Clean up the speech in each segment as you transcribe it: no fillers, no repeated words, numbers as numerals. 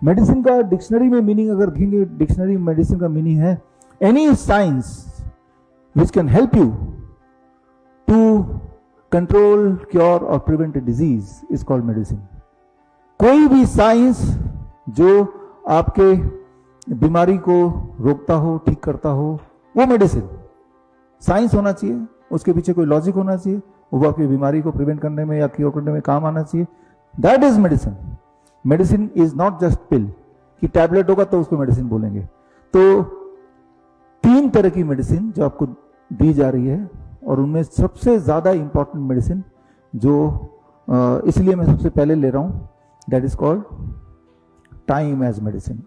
Medicine का dictionary में meaning अगर देखेंगे, डिक्शनरी में मेडिसिन का मीनिंग है any science which can help you to control, cure और prevent a disease is called medicine. कोई भी साइंस जो आपके बीमारी को रोकता हो, ठीक करता हो, वो मेडिसिन। साइंस होना चाहिए, उसके पीछे कोई लॉजिक होना चाहिए, वो आपकी बीमारी को प्रिवेंट करने में या क्योर करने में काम आना चाहिए। That is medicine. Medicine is not just pill कि टैबलेट होगा तो उसको मेडिसिन बोलेंगे। तो 3 तरह की मेडिसिन जो आपको दी जा रही है, और उनमें सबसे ज्यादा इंपॉर्टेंट मेडिसिन जो इसलिए मैं सबसे पहले ले रहा हूं, that is called time as medicine.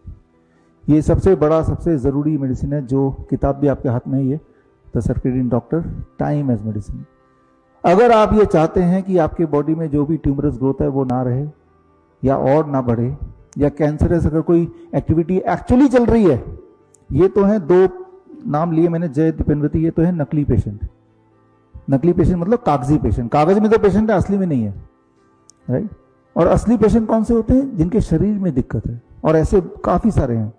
ये सबसे बड़ा, सबसे जरूरी मेडिसिन है, जो किताब भी आपके हाथ में है, ये the circadian doctor, time as medicine. अगर आप ये चाहते हैं कि आपके बॉडी में जो भी ट्यूमरस ग्रोथ है वो ना रहे या और ना बढ़े, या कैंसरस अगर कोई एक्टिविटी एक्चुअली चल रही है, ये तो है 2 नाम लिए मैंने, जय दीपेंद्रवती, ये तो है नकली पेशेंट। नकली पेशेंट मतलब कागजी पेशेंट, कागज में तो पेशेंट है, असली में नहीं है, राइट। और असली पेशेंट कौन से होते हैं? जिनके शरीर में दिक्कत है, और ऐसे काफी सारे हैं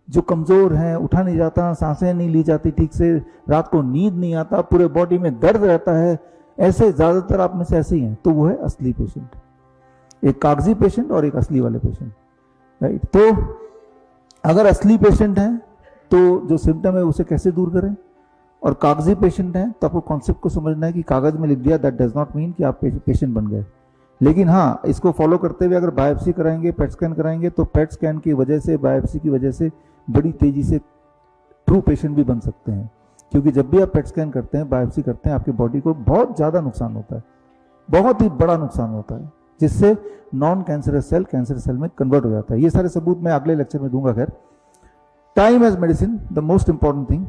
जो कमजोर हैं, उठा नहीं जाता, सांसें नहीं ली जाती ठीक से, रात को नींद नहीं आता, पूरे बॉडी में दर्द रहता है, ऐसे ज्यादातर आप में से ऐसे ही हैं। तो वो है असली पेशेंट, एक कागजी पेशेंट और एक असली वाले पेशेंट, राइट। तो अगर असली पेशेंट हैं तो जो सिम्टम है उसे कैसे दूर करें, और कागजी पेशेंट हैं तो आपको कॉन्सेप्ट को समझना है कि कागज में लिख दिया दैट डज नॉट मीन कि आप पेशेंट बन गए। लेकिन हाँ, इसको फॉलो करते हुए अगर बायोप्सी कराएंगे, पेट स्कैन कराएंगे, तो पेट स्कैन की वजह से, बायोप्सी की वजह से बड़ी तेजी से ट्रू पेशेंट भी बन सकते हैं। क्योंकि जब भी आप पेट स्कैन करते हैं, बायोप्सी करते हैं, आपकी बॉडी को बहुत ज्यादा नुकसान होता है, बहुत ही बड़ा नुकसान होता है, जिससे non cancerous cell cancer cell में कन्वर्ट हो जाता है। ये सारे सबूत मैं अगले लेक्चर में दूंगा। खैर, time as medicine, the most important thing.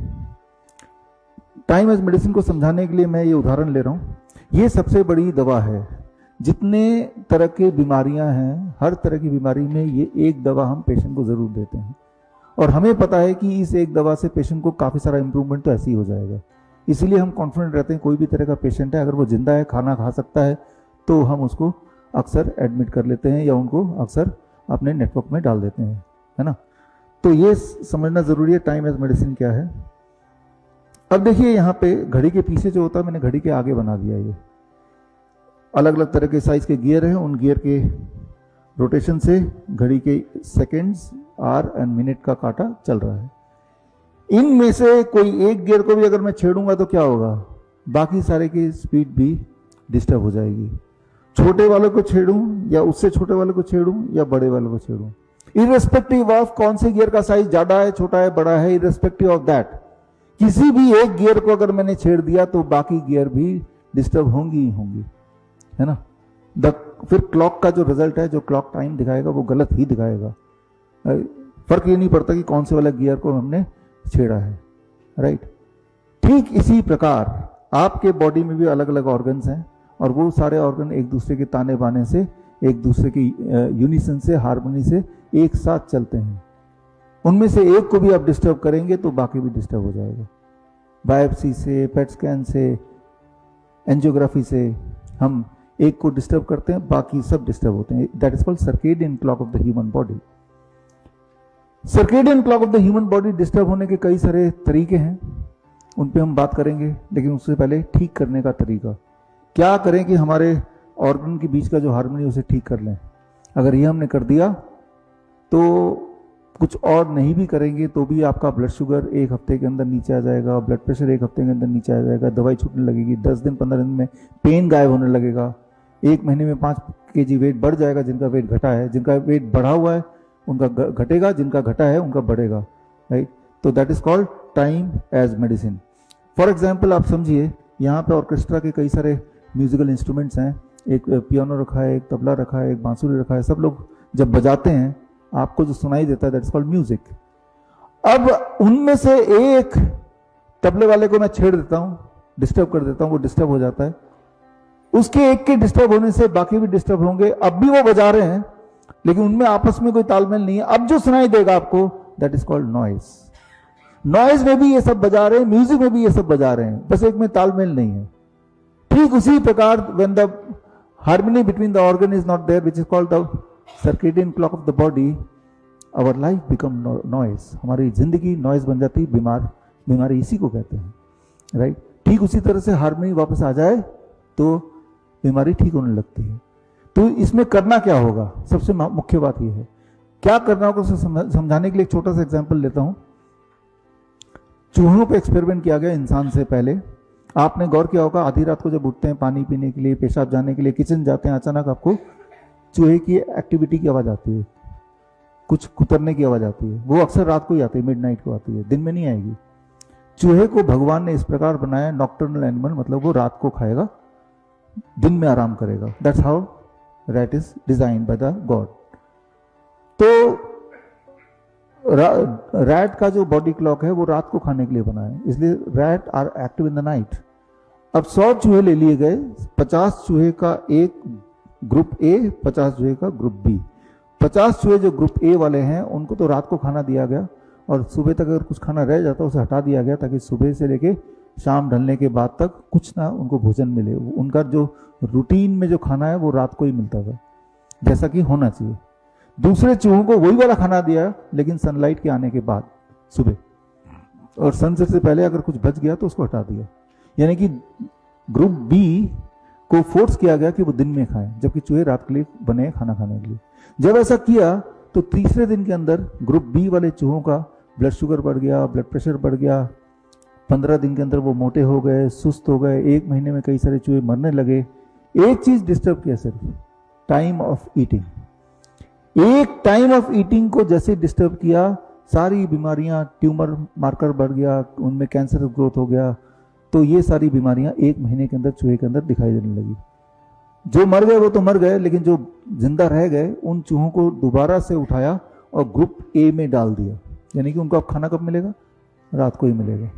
Time as medicine को समझाने के लिए मैं ये उदाहरण ले रहा हूं। ये सबसे बड़ी दवा है। जितने तरह की बीमारियां हैं, हर तरह की बीमारी में ये एक दवा हम पेशेंट को जरूर देते हैं, और हमें पता है कि इस एक दवा से पेशेंट को काफी सारा इंप्रूवमेंट तो ऐसे ही हो जाएगा। इसीलिए हम कॉन्फिडेंट रहते हैं, कोई भी तरह का पेशेंट है, अगर वो जिंदा है, खाना खा सकता है, तो हम उसको अक्सर एडमिट कर लेते हैं या उनको अक्सर अपने नेटवर्क में डाल देते हैं, है ना। तो ये समझना जरूरी है टाइम एज मेडिसिन क्या है। अब देखिए, यहाँ पे घड़ी के पीछे जो होता है, मैंने घड़ी के आगे बना दिया। ये अलग अलग तरह के साइज के गियर हैं, उन गियर के रोटेशन से घड़ी के सेकेंड्स, आवर एंड मिनट का कांटा चल रहा है। इनमें से कोई एक गियर को भी अगर मैं छेड़ूंगा तो क्या होगा? बाकी सारे की स्पीड भी डिस्टर्ब हो जाएगी। छोटे वालों को छेड़ूं या उससे छोटे वालों को छेड़ूं या बड़े वालों को छेड़ूं, इररेस्पेक्टिव ऑफ कौन से गियर का साइज ज्यादा है, छोटा है, बड़ा है, इररेस्पेक्टिव ऑफ दैट, किसी भी एक गियर को अगर मैंने छेड़ दिया तो बाकी गियर भी डिस्टर्ब होंगी ही होंगी, है ना। फिर क्लॉक का जो रिजल्ट है, जो क्लॉक टाइम दिखाएगा, वो गलत ही दिखाएगा। फर्क ये नहीं पड़ता कि कौन से वाला गियर को हमने छेड़ा है, राइट। ठीक इसी प्रकार आपके बॉडी में भी अलग अलग ऑर्गन्स हैं, और वो सारे ऑर्गन एक दूसरे के ताने बाने से, एक दूसरे की यूनिसन से, हार्मनी से एक साथ चलते हैं। उनमें से एक को भी आप डिस्टर्ब करेंगे तो बाकी भी डिस्टर्ब हो जाएगा। बायोप्सी से, पेट स्कैन से, एंजियोग्राफी से हम एक को डिस्टर्ब करते हैं, बाकी सब डिस्टर्ब होते हैं। That is called circadian clock of the human body. Circadian clock of the human body disturb होने के कई सारे तरीके हैं, उन पे हम बात करेंगे। लेकिन उससे पहले ठीक करने का तरीका क्या करें कि हमारे ऑर्गन के बीच का जो हार्मनी उसे ठीक कर लें। अगर ये हमने कर दिया तो कुछ और नहीं भी करेंगे तो भी आपका ब्लड शुगर 1 हफ्ते के अंदर नीचे आ जाएगा, ब्लड प्रेशर 1 हफ्ते के अंदर नीचे आ जाएगा, दवाई छूटने लगेगी, 10 दिन 15 दिन में पेन गायब होने लगेगा, 1 महीने में 5 kg वेट बढ़ जाएगा। जिनका वेट घटा है, जिनका वेट बढ़ा हुआ है उनका घटेगा, जिनका घटा है उनका बढ़ेगा, राइट। तो that is called time as medicine. For example आप समझिए, यहाँ पे ऑर्केस्ट्रा के कई सारे म्यूजिकल इंस्ट्रूमेंट्स हैं, एक पियानो रखा है, एक तबला रखा है, एक बांसुरी रखा है। सब लोग जब बजाते हैं आपको जो सुनाई देता है दैट इज कॉल्ड म्यूजिक। अब उनमें से एक तबले वाले को मैं छेड़ देता हूं, डिस्टर्ब कर देता हूं, वो डिस्टर्ब हो जाता है। उसके एक के डिस्टर्ब होने से बाकी भी डिस्टर्ब होंगे। अब भी वो बजा रहे हैं लेकिन उनमें आपस में कोई तालमेल नहीं है। अब जो सुनाई देगा आपको that is called noise. Noise में भी ये सब बजा रहे हैं, म्यूजिक में भी ये सब बजा रहे हैं, बस एक में तालमेल नहीं है। ठीक उसी प्रकार when the harmony between the organ is not there, which is called the circadian clock of the body, our life become noise, हमारी जिंदगी नॉइज बन जाती, बीमारी इसी को कहते हैं, राइट। ठीक उसी तरह से हार्मनी वापस आ जाए तो बीमारी ठीक होने लगती है। तो इसमें करना क्या होगा, सबसे मुख्य बात यह है क्या करना होगा। उसे समझाने के लिए एक छोटा सा एग्जाम्पल लेता हूं। चूहों पे एक्सपेरिमेंट किया गया इंसान से पहले। आपने गौर किया होगा, आधी रात को जब उठते हैं पानी पीने के लिए, पेशाब जाने के लिए किचन जाते हैं, अचानक आपको चूहे की एक्टिविटी की आवाज आती है, कुछ कुतरने की आवाज आती है। वो अक्सर रात को ही आती है, मिडनाइट को आती है, दिन में नहीं आएगी। चूहे को भगवान ने इस प्रकार बनाया, नॉक्टर्नल एनिमल, मतलब वो रात को खाएगा, दिन में आराम करेगा। That's how rat is design by the God. तो रैट का जो बॉडी क्लॉक है वो रात को खाने के लिए बना है, इसलिए rat are active in the night. अब 100 चूहे ले लिए गए, 50 चूहे का एक ग्रुप ए, 50 चूहे का ग्रुप बी। 50 चूहे जो ग्रुप ए वाले हैं उनको तो रात को खाना दिया गया और सुबह तक अगर कुछ खाना रह जाता उसे हटा दिया गया, ताकि सुबह से लेके शाम ढलने के बाद तक कुछ ना उनको भोजन मिले। उनका जो रूटीन में जो खाना है वो रात को ही मिलता था, जैसा कि होना चाहिए। दूसरे चूहों को वही वाला खाना दिया, लेकिन सनलाइट के आने के बाद सुबह, और सनसेट से पहले अगर कुछ बच गया तो उसको हटा दिया। यानी कि ग्रुप बी को फोर्स किया गया कि वो दिन में खाएं, जबकि चूहे रात के लिए बने खाना खाने के लिए। जब ऐसा किया तो तीसरे दिन के अंदर ग्रुप बी वाले चूहों का ब्लड शुगर बढ़ गया, ब्लड प्रेशर बढ़ गया। 15 दिन के अंदर वो मोटे हो गए, सुस्त हो गए। 1 महीने में कई सारे चूहे मरने लगे। एक चीज डिस्टर्ब किया सिर्फ, टाइम ऑफ ईटिंग। एक टाइम ऑफ ईटिंग को जैसे डिस्टर्ब किया, सारी बीमारियां, ट्यूमर मार्कर बढ़ गया, उनमें कैंसर ग्रोथ हो गया। तो ये सारी बीमारियां 1 महीने के अंदर चूहे के अंदर दिखाई देने लगी। जो मर गए वो तो मर गए, लेकिन जो जिंदा रह गए उन चूहों को दोबारा से उठाया और ग्रुप ए में डाल दिया। यानी कि उनको अब खाना कब मिलेगा, रात को ही मिलेगा।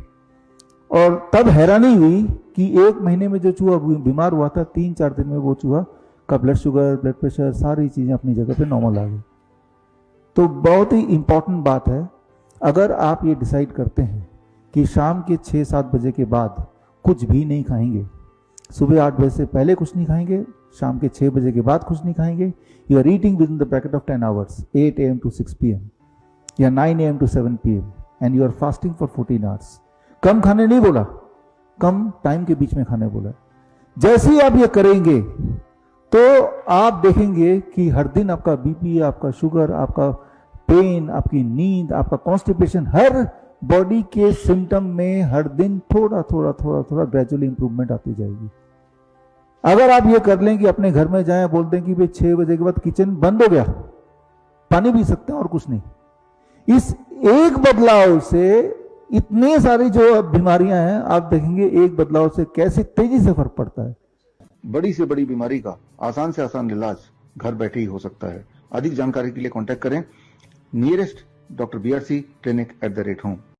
और तब हैरानी हुई कि 1 महीने में जो चूहा बीमार हुआ था, 3-4 दिन में वो चूहा का ब्लड शुगर, ब्लड प्रेशर, सारी चीजें अपनी जगह पे नॉर्मल आ गई। तो बहुत ही इंपॉर्टेंट बात है, अगर आप ये डिसाइड करते हैं कि शाम के 6-7 बजे के बाद कुछ भी नहीं खाएंगे, सुबह 8 बजे से पहले कुछ नहीं खाएंगे, शाम के 6 बजे के बाद कुछ नहीं खाएंगे, you are eating with in the bracket of 10 hours, 8 AM to 6 PM या 9 AM to 7 PM, and you are fasting for 14 hours. कम खाने नहीं बोला, कम टाइम के बीच में खाने बोला। जैसे ही आप ये करेंगे तो आप देखेंगे कि हर दिन आपका बीपी, आपका शुगर, आपका पेन, आपकी नींद, आपका कॉन्स्टिपेशन, हर बॉडी के सिम्टम में हर दिन थोड़ा थोड़ा ग्रेजुअली इंप्रूवमेंट आती जाएगी। अगर आप ये कर लें कि अपने घर में जाएं, बोल दें कि भाई 6 बजे के बाद किचन बंद हो गया, पानी पी सकते हैं और कुछ नहीं, इस एक बदलाव से इतनी सारी जो बीमारियां हैं, आप देखेंगे एक बदलाव से कैसे तेजी से फर्क पड़ता है। बड़ी से बड़ी बीमारी का आसान से आसान इलाज घर बैठे ही हो सकता है। अधिक जानकारी के लिए कांटेक्ट करें nearest doctor BRC clinic @home।